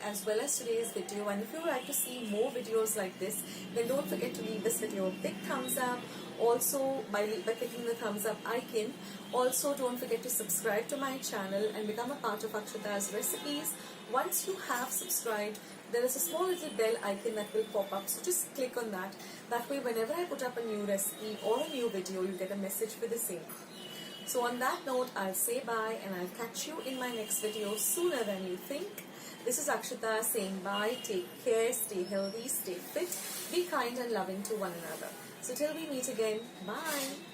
As well as today's video, and if you would like to see more videos like this, then don't forget to leave this video a big thumbs up. Also by clicking the thumbs up icon. Also don't forget to subscribe to my channel and become a part of Akshata's Recipes. Once you have subscribed, there is a small little bell icon that will pop up, so just click on that. That way whenever I put up a new recipe or a new video, you get a message for the same. So on that note, I'll say bye and I'll catch you in my next video sooner than you think. This is Akshata saying bye, take care, stay healthy, stay fit, be kind and loving to one another. So till we meet again, bye.